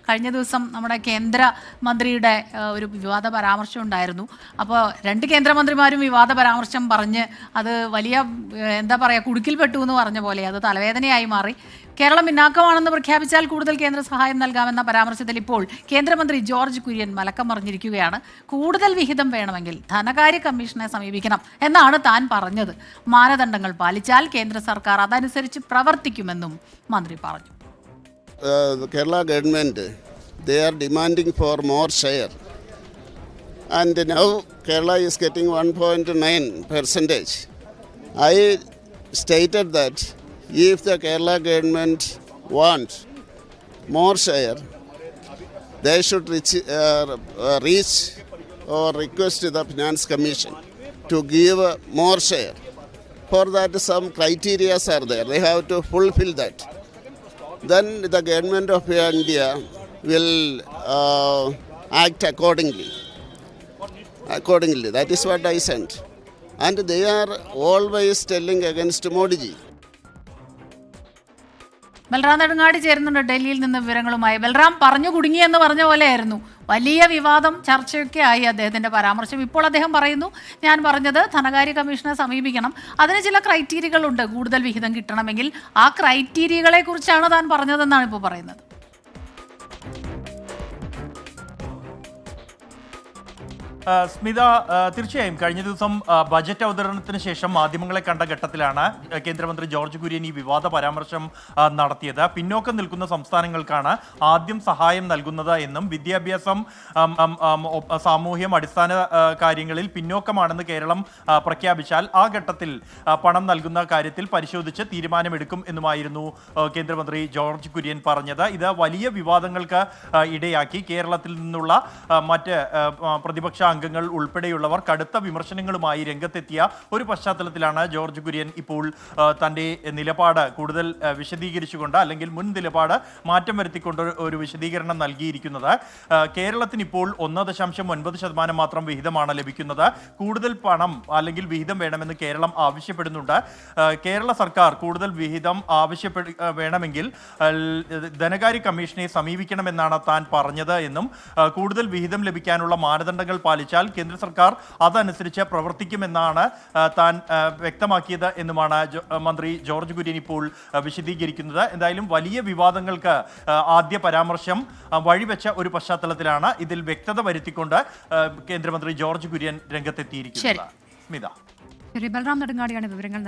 കഴിഞ്ഞ ദിവസം നമ്മുടെ കേന്ദ്രമന്ത്രിയുടെ ഒരു വിവാദ പരാമർശം ഉണ്ടായിരുന്നു. അപ്പോൾ രണ്ട് കേന്ദ്രമന്ത്രിമാരും വിവാദ പരാമർശം പറഞ്ഞ് അത് വലിയ എന്താ പറയുക കുടുക്കിൽപ്പെട്ടു എന്ന് പറഞ്ഞ പോലെ അത് തലവേദനയായി മാറി. കേരളം പിന്നാക്കമാണെന്ന് പ്രഖ്യാപിച്ചാൽ കൂടുതൽ കേന്ദ്ര സഹായം നൽകാമെന്ന പരാമർശത്തിൽ ഇപ്പോൾ കേന്ദ്രമന്ത്രി ജോർജ് കുര്യൻ മലക്കം മറിഞ്ഞിരിക്കുകയാണ്. കൂടുതൽ വിഹിതം വേണമെങ്കിൽ ധനകാര്യ കമ്മീഷനെ സമീപിക്കണം എന്നാണ് താൻ പറഞ്ഞത്. മാനദണ്ഡങ്ങൾ പാലിച്ചാൽ കേന്ദ്ര സർക്കാർ അതനുസരിച്ച് പ്രവർത്തിക്കുമെന്നും മന്ത്രി പറഞ്ഞു. Kerala government, they are demanding for more share, and now Kerala is getting 1.9%. I stated that if the Kerala government wants more share, they should reach or request the Finance Commission to give more share. For that, some criteria are there. They have to fulfill that. Then the government of India will act accordingly. That is what I sent. And they are always telling against Modi ji. Balram Nedungadi ചേരുന്നുണ്ട് ഡൽഹിയിൽ നിന്ന് വിവരങ്ങളുമായി. ബൽറാം പറഞ്ഞു കുടുങ്ങിയെന്ന് പറഞ്ഞ പോലെയായിരുന്നു. വലിയ വിവാദം ചർച്ചയൊക്കെ ആയി അദ്ദേഹത്തിൻ്റെ പരാമർശം. ഇപ്പോൾ അദ്ദേഹം പറയുന്നു ഞാൻ പറഞ്ഞത് ധനകാര്യ കമ്മീഷനെ സമീപിക്കണം, അതിന് ചില ക്രൈറ്റീരിയകളുണ്ട്, കൂടുതൽ വിഹിതം കിട്ടണമെങ്കിൽ ആ ക്രൈറ്റീരിയകളെ കുറിച്ചാണ് താൻ പറഞ്ഞതെന്നാണ് ഇപ്പോൾ പറയുന്നത്. സ്മിത, തീർച്ചയായും കഴിഞ്ഞ ദിവസം ബജറ്റ് അവതരണത്തിന് ശേഷം മാധ്യമങ്ങളെ കണ്ട ഘട്ടത്തിലാണ് കേന്ദ്രമന്ത്രി ജോർജ് കുര്യൻ ഈ വിവാദ പരാമർശം നടത്തിയത്. പിന്നോക്കം നിൽക്കുന്ന സംസ്ഥാനങ്ങൾക്കാണ് ആദ്യം സഹായം നൽകുന്നത് എന്നും വിദ്യാഭ്യാസം, സാമൂഹ്യം, അടിസ്ഥാന കാര്യങ്ങളിൽ പിന്നോക്കമാണെന്ന് കേരളം പ്രഖ്യാപിച്ചാൽ ആ ഘട്ടത്തിൽ പണം നൽകുന്ന കാര്യത്തിൽ പരിശോധിച്ച് തീരുമാനമെടുക്കും എന്നുമായിരുന്നു കേന്ദ്രമന്ത്രി ജോർജ് കുര്യൻ പറഞ്ഞത്. ഇത് വലിയ വിവാദങ്ങൾക്ക് ഇടയാക്കി. കേരളത്തിൽ നിന്നുള്ള മറ്റ് പ്രതിപക്ഷ അംഗങ്ങൾ ഉൾപ്പെടെയുള്ളവർ കടുത്ത വിമർശനങ്ങളുമായി രംഗത്തെത്തിയ ഒരു പശ്ചാത്തലത്തിലാണ് ജോർജ് കുര്യൻ ഇപ്പോൾ തൻ്റെ നിലപാട് കൂടുതൽ വിശദീകരിച്ചുകൊണ്ട്, അല്ലെങ്കിൽ മുൻ നിലപാട് മാറ്റം വരുത്തിക്കൊണ്ട് ഒരു വിശദീകരണം നൽകിയിരിക്കുന്നത്. കേരളത്തിന് ഇപ്പോൾ 1.9% മാത്രം വിഹിതമാണ് ലഭിക്കുന്നത്. കൂടുതൽ പണം അല്ലെങ്കിൽ വിഹിതം വേണമെന്ന് കേരളം ആവശ്യപ്പെടുന്നുണ്ട്. കേരള സർക്കാർ കൂടുതൽ വിഹിതം വേണമെങ്കിൽ ധനകാര്യ കമ്മീഷനെ സമീപിക്കണമെന്നാണ് താൻ പറഞ്ഞത് എന്നും കൂടുതൽ വിഹിതം ലഭിക്കാനുള്ള മാനദണ്ഡങ്ങൾ പാലിച്ചാൽ കേന്ദ്ര സർക്കാർ അതനുസരിച്ച് പ്രവർത്തിക്കുമെന്നാണ് താൻ വ്യക്തമാക്കിയത് എന്നുമാണ് മന്ത്രി ജോർജ് കുര്യൻ ഇപ്പോൾ വിശദീകരിക്കുന്നത്. എന്തായാലും വലിയ വിവാദങ്ങൾക്ക് ആദ്യ പരാമർശം വഴിവെച്ച ഒരു പശ്ചാത്തലത്തിലാണ് ഇതിൽ വ്യക്തത വരുത്തിക്കൊണ്ട് കേന്ദ്രമന്ത്രി ജോർജ് കുര്യൻ രംഗത്തെത്തിയിരിക്കുന്നത്. സ്മിത, ബൽറാം നെടുങ്ങാടിയാണ് വിവരങ്ങൾ